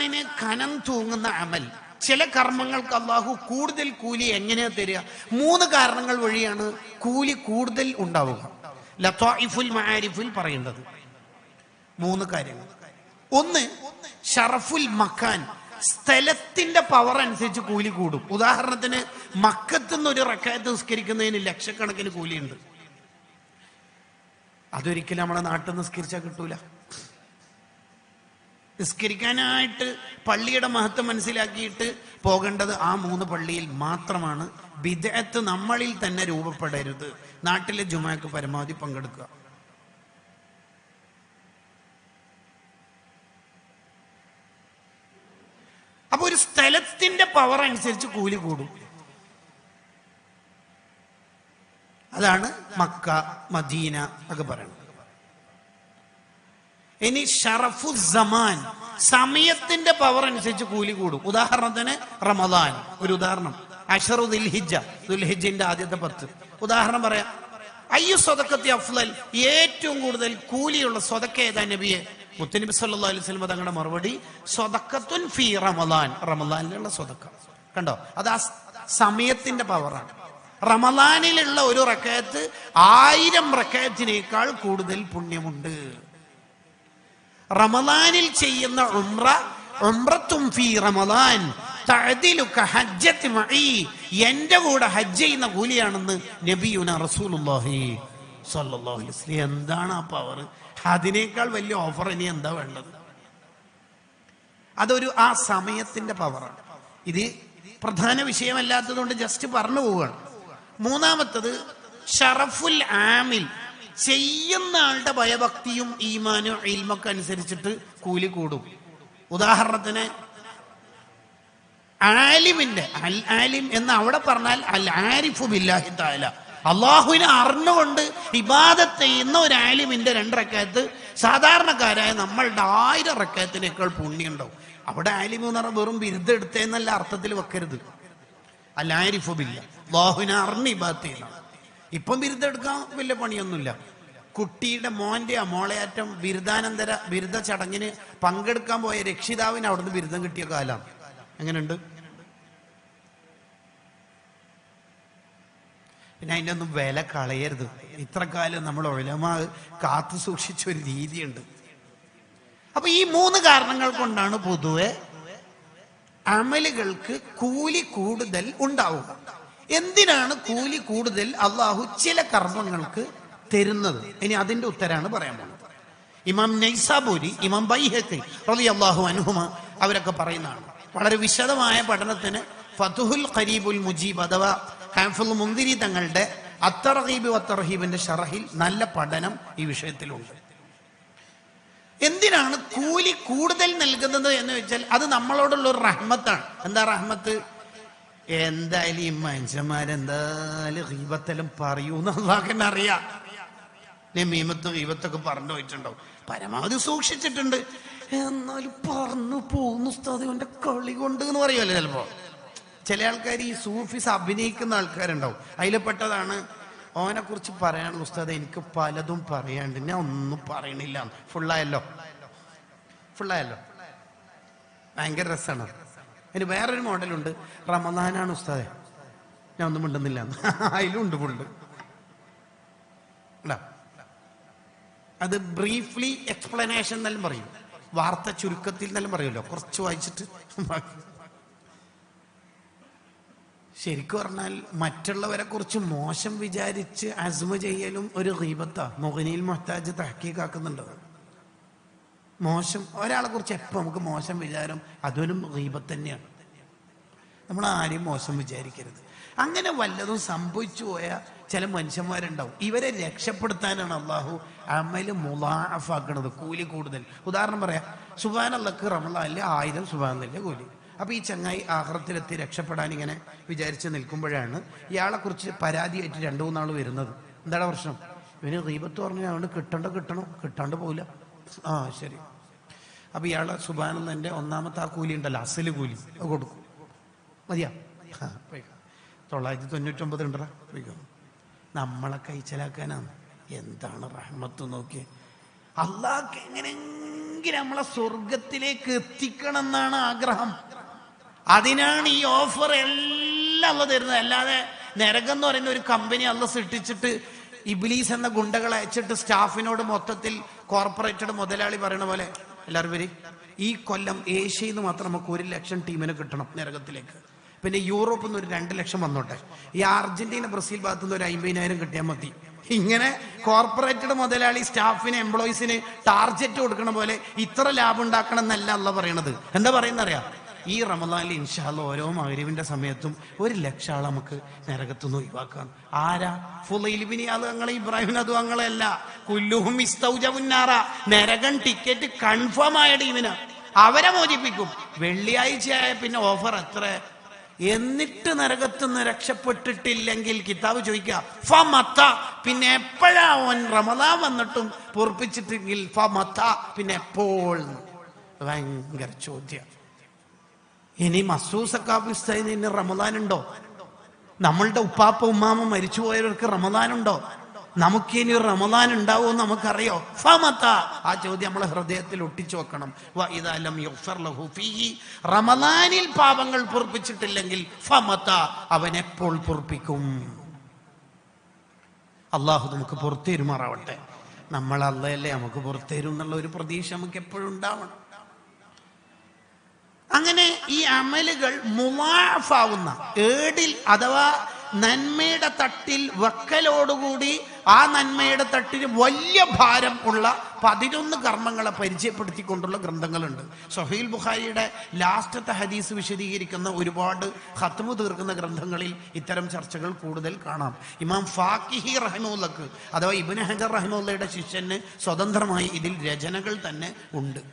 മീസാനിന് കനം തൂങ്ങുന്ന അമൽ, ചില കർമ്മങ്ങൾക്ക് അള്ളാഹു കൂടുതൽ കൂലി എങ്ങനെയാ തരിക? 3 കാരണങ്ങൾ വഴിയാണ് കൂലി കൂടുതൽ ഉണ്ടാവുക. ലത്വാഇഫുൽ മആരിഫിൽ പറയുന്നത് 3 കാര്യങ്ങൾ. ഒന്ന്, ഷറഫുൽ മക്കാൻ, സ്ഥലത്തിന്റെ പവർ അനുസരിച്ച് കൂലി കൂടും. ഉദാഹരണത്തിന് മക്കത്തുനിന്ന് ഒരു റക്അത്ത് നിസ്കരിക്കുന്നതിന് ലക്ഷക്കണക്കിന് കൂലിയുണ്ട്. അതൊരിക്കലും നമ്മുടെ നാട്ടിൽ നിസ്കരിച്ചാൽ കിട്ടൂല. നിസ്കരിക്കാനായിട്ട് പള്ളിയുടെ മഹത്വം മനസ്സിലാക്കിയിട്ട് പോകേണ്ടത് ആ 3 പള്ളിയിൽ മാത്രമാണ്. ബിദ്അത്ത് നമ്മളിൽ തന്നെ രൂപപ്പെടരുത്. നാട്ടിലെ ജുമാക്ക് പരമാവധി പങ്കെടുക്കുക. അപ്പൊ ഒരു സ്ഥലത്തിന്റെ പവർ അനുസരിച്ച് കൂലി കൂടും. അതാണ് മക്ക, മദീന ഒക്കെ പറയുന്നത്. ഇനി ഷറഫു സമാൻ, സമയത്തിന്റെ പവർ അനുസരിച്ച് കൂലി കൂടും. ഉദാഹരണത്തിന് റമദാൻ ഒരു ഉദാഹരണം. അശറു ദുൽഹിജ്ജന്റെ ആദ്യത്തെ 10 ഉദാഹരണം പറയാം. അയ്യു സ്വതക്കത്തി അഫ്ളൽ, ഏറ്റവും കൂടുതൽ കൂലിയുള്ള സ്വതക്ക ഏതാ നബിയെ? മുത്തനബി സല്ലല്ലാഹു അലൈഹി വസല്ലം തങ്ങളുടെ മറുപടി സ്വതക്കത്തുൻ ഫീ റമദാൻ, റമദാനിലുള്ള സ്വതക്ക. കണ്ടോ, അത് ആ സമയത്തിന്റെ പവറാണ്. റമദാനിലുള്ള ഒരു റക്അത്ത് 1000 റക്അത്തിനേക്കാൾ കൂടുതൽ പുണ്യമുണ്ട്. റമദാനിൽ ചെയ്യുന്ന ഉംറത്തും ഫീ റമദാൻ തഅദിലു കഹജ്ജത്തി മഈ, എന്റെ കൂടെ ഹജ്ജ് ചെയ്യുന്ന കൂലിയാണെന്ന് നബിയുന റസൂലുള്ളാഹി സ്വല്ലല്ലാഹു അലൈഹി വസല്ലം. എന്താണ് ആ പവർ? അതിനേക്കാൾ വലിയ ഓഫർ ഇനി എന്താ വേണ്ടത്? അതൊരു ആ സമയത്തിന്റെ പവറാണ്. ഇത് പ്രധാന വിഷയമല്ലാത്തതുകൊണ്ട് ജസ്റ്റ് പറഞ്ഞു പോവുകയാണ്. 3-മത്തത് ഷറഫുൽ ആമിൽ, ചെയ്യുന്ന ആളുടെ ഭയഭക്തിയും ഈമാനും ഇൽമൊക്കെ അനുസരിച്ചിട്ട് കൂലി കൂടും. ഉദാഹരണത്തിന് ആലിമിന്റെ, അൽ ആലിം എന്ന് അവിടെ പറഞ്ഞാൽ അൽ ആരിഫു ബില്ലാഹി തആല, അള്ളാഹുവിനെ അറിഞ്ഞുകൊണ്ട് ഇബാദത്ത് ചെയ്യുന്ന ഒരു ആലിമിന്റെ 2 റക്അത്ത് സാധാരണക്കാരായ നമ്മളുടെ 1000 റക്അത്തിനേക്കാൾ പുണ്യമുണ്ടാവും. അവിടെ ആലിം എന്ന് പറഞ്ഞാൽ വെറും ബിരുദം എടുത്തേന്നല്ല അർത്ഥത്തിൽ വെക്കരുത്. അൽ ആരിഫു ബില്ലാഹ്, അള്ളാഹുവിനെ അറിഞ്ഞ് ഇബാദത്ത് ചെയ്യുന്ന. ഇപ്പം ബിരുദം എടുക്കാൻ വലിയ പണിയൊന്നുമില്ല. കുട്ടിയുടെ മോന്റെ മോളയാറ്റം ബിരുദ ചടങ്ങിന് പങ്കെടുക്കാൻ പോയ രക്ഷിതാവിന് അവിടുന്ന് ബിരുദം കിട്ടിയ കാലം. എങ്ങനെയുണ്ട്? പിന്നെ അതിൻ്റെ ഒന്നും വില കളയരുത്. ഇത്ര കാലം നമ്മൾ ഉലമാ കാത്തു സൂക്ഷിച്ച ഒരു രീതിയുണ്ട്. അപ്പൊ ഈ 3 കാരണങ്ങൾ കൊണ്ടാണ് പൊതുവെ അമലുകൾക്ക് കൂലി കൂടുതൽ ഉണ്ടാവുക. എന്തിനാണ് കൂലി കൂടുതൽ അള്ളാഹു ചില കർമ്മങ്ങൾക്ക് തരുന്നത്? ഇനി അതിന്റെ ഉത്തരാണ് പറയാൻ പോകുന്നത്. ഇമാം നൈസാബൂരി, ഇമാം ബൈഹഖി റളിയല്ലാഹു അൻഹുമ അവരൊക്കെ പറയുന്നതാണ്. വളരെ വിശദമായ പഠനത്തിന് ഫതുഹുൽ ഖരീബുൽ മുജീബ് അഥവാ ഹാഫിൾ മുൻദിരി തങ്ങളുടെ അത്തർഗീബ് വത്തർഹീബിന്റെ ഷറഹിൽ നല്ല പഠനം ഈ വിഷയത്തിലുണ്ട്. എന്തിനാണ് കൂലി കൂടുതൽ നൽകുന്നത് എന്ന് വെച്ചാൽ അത് നമ്മളോടുള്ള ഒരു റഹ്മത്താണ്. എന്താ റഹ്മത്ത്? എന്തായാലും ഈ മനുഷ്യന്മാരെന്തായാലും ഗീബത്തെല്ലാം പറയൂന്ന് അല്ലാഹുവിന് അറിയാം. നമീമത്തും ഗീബത്തൊക്കെ പറഞ്ഞു പോയിട്ടുണ്ടാവും. പരമാവധി സൂക്ഷിച്ചിട്ടുണ്ട്, എന്നാലും പറഞ്ഞു പോകുന്നു ഉസ്താദ് ഇവന്റെ കളി കൊണ്ട് എന്ന് പറയുമല്ലോ. ചിലപ്പോ ചില ആൾക്കാർ ഈ സൂഫീസ് അഭിനയിക്കുന്ന ആൾക്കാരുണ്ടാവും. അതിൽപ്പെട്ടതാണ് ഓനെ കുറിച്ച് പറയാനുള്ള ഉസ്താദ് എനിക്ക് പലതും പറയാണ്ട്, ഞാൻ ഒന്നും പറയണില്ല. ഫുള്ളായല്ലോ ഭയങ്കര രസമാണ്. അതിന് വേറൊരു മോഡലുണ്ട്, റമദാനാണ് ഉസ്താദെ ഞാൻ ഒന്നും മിണ്ടുന്നില്ല, അതിലുണ്ട് ഫുള്ള്. അത് ബ്രീഫ്ലി എക്സ്പ്ലനേഷൻ എന്നെല്ലാം പറയും, വാർത്ത ചുരുക്കത്തിൽ എന്നെല്ലാം പറയുമല്ലോ, കുറച്ച് വായിച്ചിട്ട്. ശരിക്കും പറഞ്ഞാൽ മറ്റുള്ളവരെ കുറിച്ച് മോശം വിചാരിച്ച് അസ്മ ചെയ്യലും ഒരു ഗീബത്താ. മുഗ്നിൽ മുഹ്താജ് തഹ്ഖീഖാക്കുന്നുണ്ട്. മോശം ഒരാളെ കുറിച്ച് എപ്പോൾ നമുക്ക് മോശം വിചാരം, അതൊരു ഗീബത്ത് തന്നെയാണ്. നമ്മൾ ആരെയും മോശം വിചാരിക്കരുത്. അങ്ങനെ വല്ലതും സംഭവിച്ചു പോയ ചില മനുഷ്യന്മാരുണ്ടാവും. ഇവരെ രക്ഷപ്പെടുത്താനാണ് അള്ളാഹു അമല് മുളാഫാക്കണത്, കൂലി കൂടുതൽ. ഉദാഹരണം പറയാം, സുബ്ഹാനല്ലാഹ് റമളാനിലെ 1000 സുബ്ഹാനല്ലാഹ് കൂലി. അപ്പൊ ഈ ചങ്ങായി ആഖിറത്തിലെത്തി രക്ഷപ്പെടാൻ ഇങ്ങനെ വിചാരിച്ച് നിൽക്കുമ്പോഴാണ് ഇയാളെ കുറിച്ച് പരാതിയായിട്ട് 2-3 ആൾ വരുന്നത്. എന്താണ് പ്രശ്നം? ഇവന് ഗീബത്ത് പറഞ്ഞാൽ അതുകൊണ്ട് കിട്ടാണ്ട് പോവില്ല. ആ ശരി. അപ്പൊ ഇയാളെ സുബ്ഹാനല്ലാഹിന്റെ 1-ാമത്തെ ആ കൂലി ഉണ്ടല്ലോ, അസല് കൂലി, അത് കൊടുക്കും. മതിയാ? 999 ഉണ്ടോ? നമ്മളെ കൈച്ചലാക്കാനാണ്. എന്താണ് റഹ്മത്ത് നോക്കിയേ. അള്ളാഹ്ക്ക് എങ്ങനെയെങ്കിലും എങ്ങനെയെങ്കിലും നമ്മളെ സ്വർഗത്തിലേക്ക് എത്തിക്കണം എന്നാണ് ആഗ്രഹം. അതിനാണ് ഈ ഓഫർ എല്ലാം അള്ള തരുന്നത്. അല്ലാതെ നരകം എന്ന് പറയുന്ന ഒരു കമ്പനി അള്ള സൃഷ്ടിച്ചിട്ട് ഇബ്ലീസ് എന്ന ഗുണ്ടകളെ അയച്ചിട്ട് സ്റ്റാഫിനോട് മൊത്തത്തിൽ കോർപ്പറേറ്റഡ് മുതലാളി പറയുന്ന പോലെ എല്ലാവരും വരി, ഈ കൊല്ലം ഏഷ്യയിൽ നിന്ന് മാത്രം നമുക്ക് 1 ലക്ഷം ടീമിനെ കിട്ടണം നരകത്തിലേക്ക്. പിന്നെ യൂറോപ്പിൽ നിന്ന് ഒരു 2 ലക്ഷം വന്നോട്ടെ. ഈ അർജന്റീന ബ്രസീൽ ഭാഗത്തു നിന്ന് ഒരു 50,000 കിട്ടിയാൽ മതി. ഇങ്ങനെ കോർപ്പറേറ്റഡ് മുതലാളി സ്റ്റാഫിന് എംപ്ലോയീസിന് ടാർജറ്റ് കൊടുക്കണ പോലെ ഇത്ര ലാഭം ഉണ്ടാക്കണം എന്നല്ല അള്ള പറയണത്. എന്താ പറയുന്നറിയാം? ഈ റമദാനിൽ ഇൻഷാ അല്ലാഹ് ഓരോ മഗ്‌രിബിന്റെ സമയത്തും 1 ലക്ഷം ആളെ നമുക്ക് നരകത്തുനിന്ന് ഒഴിവാക്കാം. ആരാ? ഫുളൈൽ ഇബ്നു ഇയാദ് അങ്ങളെ, ഇബ്രാഹിം അതു അങ്ങളല്ല. കുല്ലുഹും ഇസ്തൗജബുന്നാറ, നരകം ടിക്കറ്റ് കൺഫേം ആയ ടീമിന് അവരെ മോചിപ്പിക്കും. വെള്ളിയാഴ്ചയായ പിന്നെ ഓഫർ എത്ര? എന്നിട്ട് നരകത്തുനിന്ന് രക്ഷപ്പെട്ടിട്ടില്ലെങ്കിൽ കിതാബ് ചോദിക്കുക ഫമത്ത, പിന്നെ എപ്പോഴാ ഓൻ റമദാൻ വന്നിട്ടും പൊറപ്പിച്ചിട്ടെങ്കിൽ ഫമത്ത, പിന്നെ എപ്പോൾ? ഭയങ്കര ചോദ്യം. ഇനി മസൂസക്കാബിസ്തൈന് റമദാൻ ഉണ്ടോ? നമ്മളുടെ ഉപ്പാപ്പ ഉമ്മാമ മരിച്ചു പോയവർക്ക് റമദാൻ ഉണ്ടോ? നമുക്കിനി റമദാൻ ഉണ്ടാവുമെന്ന് നമുക്കറിയോ? ഫമത്ത, ആ ചോദ്യം നമ്മളെ ഹൃദയത്തിൽ ഒട്ടിച്ചു വെക്കണം. റമദാനിൽ പാപങ്ങൾ പൊറുപ്പിച്ചിട്ടില്ലെങ്കിൽ ഫമത്ത, അവൻ എപ്പോൾ പൊറുപ്പിക്കും? അള്ളാഹു നമുക്ക് പുറത്തേരുമാറാവട്ടെ. നമ്മൾ അള്ളയല്ലേ നമുക്ക് പുറത്തേരും എന്നുള്ള ഒരു പ്രതീക്ഷ നമുക്ക് എപ്പോഴും ഉണ്ടാവണം. അങ്ങനെ ഈ അമലുകൾ മുവാഫാവുന്ന ഏടിൽ അഥവാ നന്മയുടെ തട്ടിൽ വക്കലോടുകൂടി ആ നന്മയുടെ തട്ടിന് വലിയ ഭാരം ഉള്ള 11 കർമ്മങ്ങളെ പരിചയപ്പെടുത്തിക്കൊണ്ടുള്ള ഗ്രന്ഥങ്ങളുണ്ട്. സ്വഹീൽ ബുഖാരിയുടെ ലാസ്റ്റത്തെ ഹദീസ് വിശദീകരിക്കുന്ന ഒരുപാട് ഖത്മു തീർക്കുന്ന ഗ്രന്ഥങ്ങളിൽ ഇത്തരം ചർച്ചകൾ കൂടുതൽ കാണാം. ഇമാം ഫാക്കിഹി റഹിമഹുല്ലക്ക് അഥവാ ഇബ്നു ഹജർ റഹിമഹുല്ലയുടെ ശിഷ്യന് സ്വതന്ത്രമായി ഇതിൽ രചനകൾ തന്നെ ഉണ്ട്.